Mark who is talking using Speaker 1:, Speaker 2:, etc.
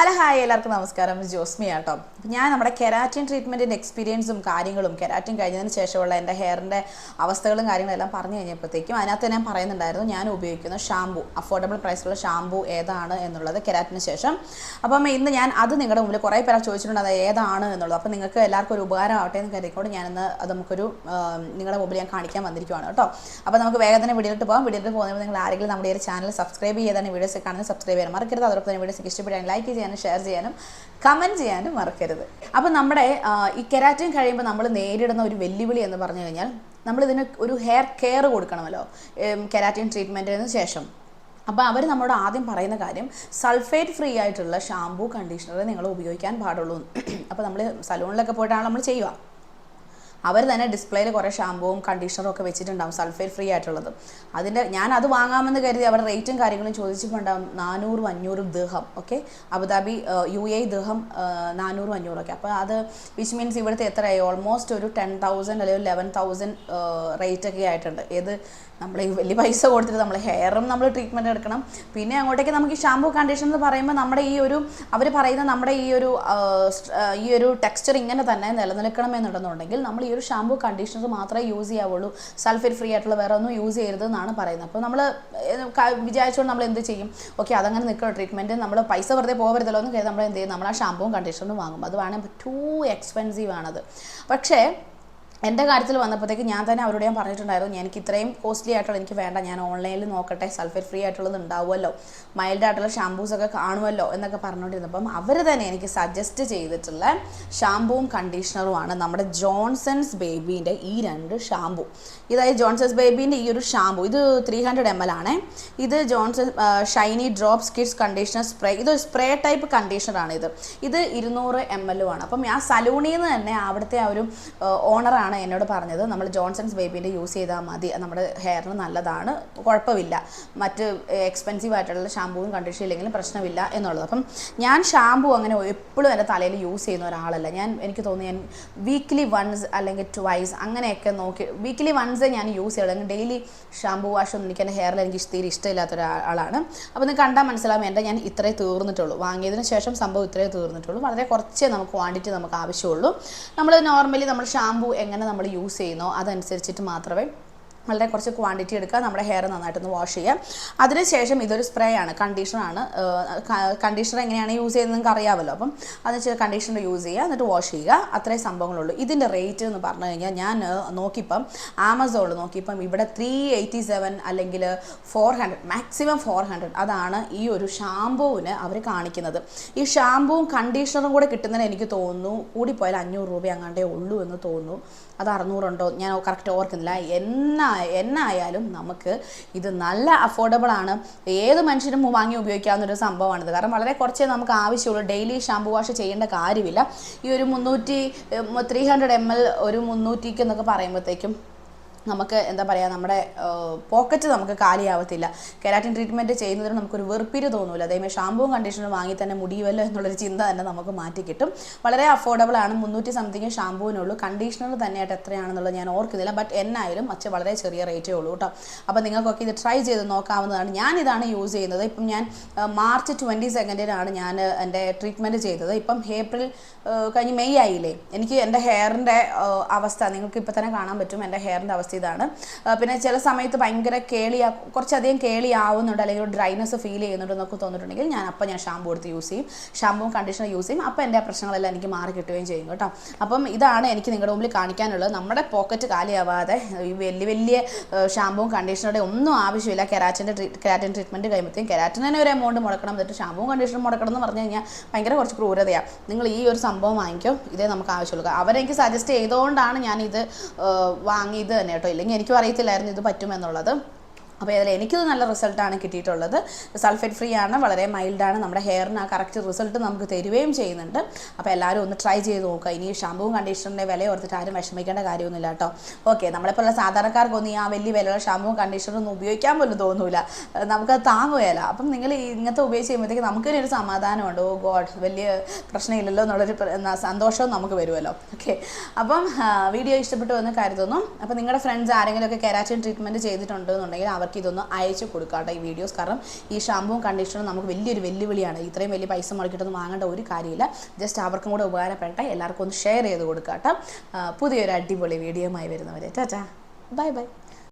Speaker 1: Hello hi എല്ലാവർക്കും നമസ്കാരം. ജോസ്മി ആട്ടോ. ഞാൻ നമ്മുടെ കെരാറ്റിൻ ട്രീറ്റ്മെൻറ്റിൻ്റെ എക്സ്പീരിയൻസും കാര്യങ്ങളും കെരാറ്റിൻ കഴിഞ്ഞതിന് ശേഷമുള്ള എൻ്റെ ഹെയറിൻ്റെ അവസ്ഥകളും കാര്യങ്ങളെല്ലാം പറഞ്ഞു കഴിഞ്ഞപ്പോഴത്തേക്കും അതിനകത്ത് ഞാൻ പറയുന്നുണ്ടായിരുന്നു ഞാൻ ഉപയോഗിക്കുന്ന ഷാമ്പു, അഫോർഡബിൾ പ്രൈസിലുള്ള ഷാമ്പു ഏതാണ് എന്നുള്ളത് കെരാറ്റിന് ശേഷം. അപ്പം ഇന്ന് ഞാൻ അത് നിങ്ങളുടെ മുമ്പിൽ കുറേ പേരെ ചോദിച്ചിട്ടുണ്ട് അത് ഏതാണ് എന്നുള്ളത്. അപ്പോൾ നിങ്ങൾക്ക് എല്ലാവർക്കും ഒരു ഉപകാരം ആവട്ടെ എന്ന് കരുതിക്കൊണ്ട് ഞാനിന്ന് അത് നിങ്ങളുടെ മുമ്പിൽ ഞാൻ കാണിക്കാൻ വന്നിരിക്കുകയാണ് കേട്ടോ. അപ്പോൾ നമുക്ക് വേഗം തന്നെ വീഡിയോയിട്ട് പോകാം. വീഡിയോയിട്ട് പോകുമ്പോൾ നിങ്ങൾ ആരെങ്കിലും നമ്മുടെ ഈ ചാനൽ സബ്സ്ക്രൈബ് ചെയ്താണ് വീഡിയോസ് കാണുന്നത് സബ്സ്ക്രൈബ് ചെയ്യാൻ മറക്കരുത്. അതോടൊപ്പം തന്നെ വീഡിയോസ് ഇഷ്ടപ്പെടാൻ ലൈക്ക് ചെയ്യാനും ഷെയർ ചെയ്യാനും കമൻറ്റ് ചെയ്യാനും മറക്കരുത്. അപ്പോൾ നമ്മുടെ ഈ കെരാറ്റിൻ കഴിയുമ്പോൾ നമ്മൾ നേരിടുന്ന ഒരു വെല്ലുവിളി എന്ന് പറഞ്ഞു കഴിഞ്ഞാൽ നമ്മളിതിന് ഒരു ഹെയർ കെയർ കൊടുക്കണമല്ലോ കെരാറ്റിൻ ട്രീറ്റ്മെൻറ്റിന് ശേഷം. അപ്പോൾ അവർ നമ്മളോട് ആദ്യം പറയുന്ന കാര്യം സൾഫേറ്റ് ഫ്രീ ആയിട്ടുള്ള ഷാമ്പൂ കണ്ടീഷണർ നിങ്ങൾ ഉപയോഗിക്കാൻ പാടുള്ളൂ. അപ്പോൾ നമ്മൾ സലൂണിലൊക്കെ പോയിട്ടാണ് നമ്മൾ ചെയ്യുക. അവർ തന്നെ ഡിസ്പ്ലേയിൽ കുറേ ഷാമ്പുവും കണ്ടീഷണറും ഒക്കെ വെച്ചിട്ടുണ്ടാവും സൾഫേറ്റ് ഫ്രീ ആയിട്ടുള്ളത്. ഞാൻ അത് വാങ്ങാമെന്ന് കരുതി അവരുടെ റേറ്റും കാര്യങ്ങളും ചോദിച്ചിട്ടുണ്ടാവും 400-500 ദിർഹം. ഓക്കെ, അബുദാബി UAE ദിർഹം 400-500 ഒക്കെ. അപ്പോൾ അത് വിച്ച് മീൻസ് ഇവിടുത്തെ എത്രയായി ഓൾമോസ്റ്റ് ഒരു 10,000 അല്ലെങ്കിൽ 11,000 റേറ്റൊക്കെ ആയിട്ടുണ്ട്. നമ്മൾ ഈ വലിയ പൈസ കൊടുത്തിട്ട് നമ്മൾ ഹെയറും നമ്മൾ ട്രീറ്റ്മെൻറ്റ് എടുക്കണം. പിന്നെ അങ്ങോട്ടേക്ക് നമുക്ക് ഈ ഷാമ്പൂ കണ്ടീഷണർ എന്ന് പറയുമ്പോൾ നമ്മുടെ അവർ പറയുന്ന നമ്മുടെ ഈ ഒരു ടെക്സ്ചർ ഇങ്ങനെ തന്നെ നിലനിൽക്കണമെന്നുണ്ടെന്നുണ്ടെങ്കിൽ നമ്മൾ ഈ ഒരു ഷാമ്പൂ കണ്ടീഷണർ മാത്രമേ യൂസ് ചെയ്യാവുള്ളൂ. സൾഫേറ്റ് ഫ്രീ ആയിട്ടുള്ള വേറെ ഒന്നും യൂസ് ചെയ്യരുതെന്നാണ് പറയുന്നത്. അപ്പോൾ നമ്മൾ വിചാരിച്ചുകൊണ്ട് നമ്മൾ എന്ത് ചെയ്യും, ഓക്കെ അതങ്ങനെ നിൽക്കണം ട്രീറ്റ്മെൻറ്റ്, നമ്മൾ പൈസ വെറുതെ പോകരുതല്ലോ എന്ന് കരുതി നമ്മൾ എന്ത് ചെയ്യും, നമ്മൾ ആ ഷാമ്പൂവും കണ്ടീഷണറും വാങ്ങും. അത് വേണമെങ്കിൽ ടൂ എക്സ്പെൻസീവ് ആണത്. പക്ഷേ എൻ്റെ കാര്യത്തിൽ വന്നപ്പോഴത്തേക്ക് ഞാൻ തന്നെ അവരോട് ഞാൻ പറഞ്ഞിട്ടുണ്ടായിരുന്നു എനിക്ക് ഇത്രയും കോസ്റ്റ്ലി ആയിട്ടുള്ള എനിക്ക് വേണ്ട, ഞാൻ ഓൺലൈനിൽ നോക്കട്ടെ, സൾഫേറ്റ് ഫ്രീ ആയിട്ടുള്ളത് ഉണ്ടാവുമല്ലോ, മൈൽഡ് ആയിട്ടുള്ള ഷാമ്പൂസൊക്കെ കാണുമല്ലോ എന്നൊക്കെ പറഞ്ഞുകൊണ്ടിരുന്നപ്പം അവർ തന്നെ എനിക്ക് സജസ്റ്റ് ചെയ്തിട്ടുള്ള ഷാമ്പൂവും കണ്ടീഷണറുമാണ് നമ്മുടെ ജോൺസൺസ് ബേബീൻ്റെ ഈ 2 ഷാമ്പൂ. ഇതായത് ജോൺസൺസ് ബേബീൻ്റെ ഈ ഒരു ഷാമ്പൂ ഇത് 300 ml ആണ്. ഇത് Johnson Shiny drops kids conditioner spray, ഇതൊരു സ്പ്രേ ടൈപ്പ് കണ്ടീഷണറാണ്. ഇത് 200 ml ആണ്. അപ്പം ആ സലൂണിൽ നിന്ന് തന്നെ അവിടുത്തെ ആ ഒരു ഓണറാണ് എന്നോട് പറഞ്ഞത് നമ്മൾ ജോൺസൺസ് ബേബീൻ്റെ യൂസ് ചെയ്താൽ മതി, നമ്മുടെ ഹെയറിന് നല്ലതാണ്, കുഴപ്പമില്ല, മറ്റ് എക്സ്പെൻസീവ് ആയിട്ടുള്ള ഷാമ്പൂവും കണ്ടീഷണർ ഇല്ലെങ്കിലും പ്രശ്നമില്ല എന്നുള്ളത്. അപ്പം ഞാൻ ഷാമ്പൂ അങ്ങനെ എപ്പോഴും എൻ്റെ തലയിൽ യൂസ് ചെയ്യുന്ന ഒരാളല്ല. എനിക്ക് തോന്നുന്നു ഞാൻ വീക്ക്ലി വൺസ് അല്ലെങ്കിൽ ട്വൈസ് അങ്ങനെയൊക്കെ നോക്കി, വീക്ക്ലി വൺസേ ഞാൻ യൂസ് ചെയ്യുള്ളൂ. അല്ലെങ്കിൽ ഡെയിലി ഷാമ്പൂ വാഷൊന്നും എനിക്ക് എൻ്റെ ഹെയറിൽ എനിക്ക് തീരെ ഇഷ്ടമില്ലാത്ത ഒരാളാണ്. അപ്പോൾ നിങ്ങൾക്ക് കണ്ടാൽ മനസ്സിലാവും ഞാൻ ഇത്രേ തീർന്നിട്ടുള്ളൂ, വാങ്ങിയതിന് ശേഷം സംഭവം ഇത്രേ തീർന്നിട്ടുള്ളൂ. വളരെ കുറച്ചേ നമുക്ക് ക്വാണ്ടിറ്റി നമുക്ക് ആവശ്യമുള്ളൂ. നമ്മൾ നോർമലി നമ്മൾ ഷാമ്പൂ എങ്ങനെ നമ്മൾ യൂസ് ചെയ്യുന്നോ അതനുസരിച്ചിട്ട് മാത്രമേ വളരെ കുറച്ച് ക്വാണ്ടിറ്റി എടുക്കുക, നമ്മുടെ ഹെയർ നന്നായിട്ടൊന്ന് വാഷ് ചെയ്യാം. അതിനുശേഷം ഇതൊരു സ്പ്രേ ആണ്, കണ്ടീഷണറാണ്. കണ്ടീഷണർ എങ്ങനെയാണ് യൂസ് ചെയ്യുന്നത് നിങ്ങൾക്ക് അറിയാമല്ലോ. അപ്പം അതിന് കണ്ടീഷണർ യൂസ് ചെയ്യുക, എന്നിട്ട് വാഷ് ചെയ്യുക, അത്രയും സംഭവങ്ങളുള്ളൂ. ഇതിൻ്റെ റേറ്റ് എന്ന് പറഞ്ഞു കഴിഞ്ഞാൽ ഞാൻ നോക്കിയപ്പം ആമസോണിൽ നോക്കിയപ്പം ഇവിടെ 387 അല്ലെങ്കിൽ 400, മാക്സിമം 400 അതാണ് ഈ ഒരു ഷാമ്പൂവിന് അവർ കാണിക്കുന്നത്. ഈ ഷാമ്പൂവും കണ്ടീഷണറും കൂടെ കിട്ടുന്നതിന് എനിക്ക് തോന്നുന്നു കൂടിപ്പോയാൽ 500 രൂപ അങ്ങാണ്ടേ ഉള്ളൂ എന്ന് തോന്നുന്നു. അത് 600 ഉണ്ടോ ഞാൻ കറക്റ്റ് ഓർക്കുന്നില്ല. എന്നായാലും നമുക്ക് ഇത് നല്ല അഫോർഡബിൾ ആണ്, ഏത് മനുഷ്യനും വാങ്ങി ഉപയോഗിക്കാവുന്നൊരു സംഭവമാണിത്. കാരണം വളരെ കുറച്ചേ നമുക്ക് ആവശ്യമുള്ളൂ, ഡെയിലി ഷാമ്പൂ വാഷ് ചെയ്യേണ്ട കാര്യമില്ല. ഈ ഒരു 300 ml ഒരു 300 എന്നൊക്കെ പറയുമ്പോഴത്തേക്കും നമുക്ക് എന്താ പറയുക, നമ്മുടെ പോക്കറ്റ് നമുക്ക് കാലിയാവത്തില്ല. കെരാറ്റിൻ ട്രീറ്റ്മെൻറ്റ് ചെയ്യുന്നതിന് നമുക്കൊരു വെറുപ്പിര് തോന്നില്ല. അതേമാതിരി ഷാമ്പൂവും കണ്ടീഷണർ വാങ്ങി തന്നെ മുടിയുമല്ലോ എന്നുള്ളൊരു ചിന്ത തന്നെ നമുക്ക് മാറ്റി കിട്ടും. വളരെ അഫോർഡബിൾ ആണ്, 300 സംതിങ് ഷാമ്പൂവിനുള്ളൂ. കണ്ടീഷണർ തന്നെയായിട്ട് എത്രയാണെന്നുള്ളത് ഞാൻ ഓർക്കുന്നില്ല, ബട്ട് എന്നായാലും വളരെ ചെറിയ റേറ്റേ ഉള്ളൂ കേട്ടോ. അപ്പോൾ നിങ്ങൾക്കൊക്കെ ഇത് ട്രൈ ചെയ്ത് നോക്കാവുന്നതാണ്. ഞാനിതാണ് യൂസ് ചെയ്യുന്നത്. ഇപ്പം ഞാൻ മാർച്ച് 22 ഞാൻ എൻ്റെ ട്രീറ്റ്മെൻറ്റ് ചെയ്തത്. ഇപ്പം ഏപ്രിൽ കഴിഞ്ഞ് മെയ് ആയില്ലേ. എനിക്ക് എൻ്റെ ഹെയറിൻ്റെ അവസ്ഥ നിങ്ങൾക്ക് ഇപ്പം തന്നെ കാണാൻ പറ്റും. എൻ്റെ ഹെയറിൻ്റെ അവസ്ഥ ഇതാണ്. പിന്നെ ചില സമയത്ത് ഭയങ്കര കുറച്ചധികം കേളിയാവുന്നുണ്ട്, അല്ലെങ്കിൽ ഒരു ഡ്രൈനെസ് ഫീൽ ചെയ്യുന്നുണ്ടെന്നൊക്കെ തോന്നിയിട്ടുണ്ടെങ്കിൽ ഞാൻ ഷാമ്പൂ എടുത്ത് യൂസ് ചെയ്യും, ഷാമ്പൂവും കണ്ടീഷണർ യൂസ് ചെയ്യും. അപ്പോൾ എൻ്റെ പ്രശ്നങ്ങളെല്ലാം എനിക്ക് മാറി കിട്ടുകയും ചെയ്യും കേട്ടോ. അപ്പം ഇതാണ് എനിക്ക് നിങ്ങളുടെ മുമ്പിൽ കാണിക്കാനുള്ളത്. നമ്മുടെ പോക്കറ്റ് കാലിയാവാതെ ഈ വലിയ ഷാമ്പൂവും കണ്ടീഷണറുടെ ഒന്നും ആവശ്യമില്ല. കെരാറ്റിൻ ട്രീറ്റ്മെൻറ്റ് കഴിയുമ്പോഴത്തേക്കും കെരാറ്റിന് ഒരു എമൗണ്ട് മുടക്കണം, എന്നിട്ട് ഷാമ്പൂവും കണ്ടീഷണറും മുടക്കണം എന്ന് പറഞ്ഞു കഴിഞ്ഞാൽ ഭയങ്കര കുറച്ച് ക്രൂരതയാണ്. നിങ്ങൾ ഈ ഒരു സംഭവം വാങ്ങിക്കോ, ഇതേ നമുക്ക് ആവശ്യമുള്ളൂ. അവരെനിക്ക് സജസ്റ്റ് ചെയ്തുകൊണ്ടാണ് ഞാനിത് വാങ്ങിയത് തന്നെ കേട്ടോ. ഇല്ലെങ്കിൽ എനിക്കും അറിയത്തില്ലായിരുന്നു ഇത് പറ്റുമെന്നുള്ളത്. അപ്പോൾ ഇതിൽ എനിക്കിത് നല്ല റിസൾട്ടാണ് കിട്ടിയിട്ടുള്ളത്. സൾഫേറ്റ് ഫ്രീ ആണ്, വളരെ മൈൽഡാണ്, നമ്മുടെ ഹെയറിന് ആ കറക്റ്റ് റിസൾട്ട് നമുക്ക് തരുകയും ചെയ്യുന്നുണ്ട്. അപ്പോൾ എല്ലാവരും ഒന്ന് ട്രൈ ചെയ്ത് നോക്കുക. ഇനി ഷാമ്പൂവും കണ്ടീഷണറിൻ്റെ വില ഓർത്തിട്ട് ആരും വിഷമിക്കേണ്ട കാര്യമൊന്നുമില്ല കേട്ടോ. ഓക്കെ, നമ്മളിപ്പോൾ സാധാരണക്കാർക്കൊന്നും ഈ ആ വലിയ വിലയുള്ള ഷാമ്പൂവും കണ്ടീഷണറൊന്നും ഉപയോഗിക്കാൻ പോലും തോന്നില്ല, നമുക്കത് താങ്ങുകയില്ല. അപ്പം നിങ്ങൾ ഇങ്ങനത്തെ ഉപയോഗിച്ച് ചെയ്യുമ്പോഴത്തേക്ക് നമുക്ക് തന്നെ ഒരു സമാധാനമുണ്ട്, ഓ ഗോഡ് വലിയ പ്രശ്നമില്ലല്ലോ എന്നുള്ളൊരു സന്തോഷവും നമുക്ക് വരുമല്ലോ. ഓക്കെ, അപ്പം വീഡിയോ ഇഷ്ടപ്പെട്ടു എന്ന് കരുതുന്നു. അപ്പോൾ നിങ്ങളുടെ ഫ്രണ്ട്സ് ആരെങ്കിലുമൊക്കെ കെരാറ്റിൻ ട്രീറ്റ്മെൻറ്റ് ചെയ്തിട്ടുണ്ട് എന്നുണ്ടെങ്കിൽ അവർക്ക് ഇതൊന്ന് അയച്ചു കൊടുക്കാട്ടോ ഈ വീഡിയോസ്. കാരണം ഈ ഷാമ്പുവും കണ്ടീഷണറും നമുക്ക് വലിയൊരു വെല്ലുവിളിയാണ്. ഇത്രയും വലിയ പൈസ മുടക്കിയിട്ടൊന്നും വാങ്ങേണ്ട ഒരു കാര്യമില്ല. ജസ്റ്റ് അവർക്കും കൂടെ ഉപകാരപ്പെട്ട എല്ലാവർക്കും ഒന്ന് ഷെയർ ചെയ്ത് കൊടുക്കാട്ടോ. പുതിയൊരു അടിപൊളി വീഡിയോയുമായി വരുന്നവരെ ടാറ്റാ, ബൈ ബൈ.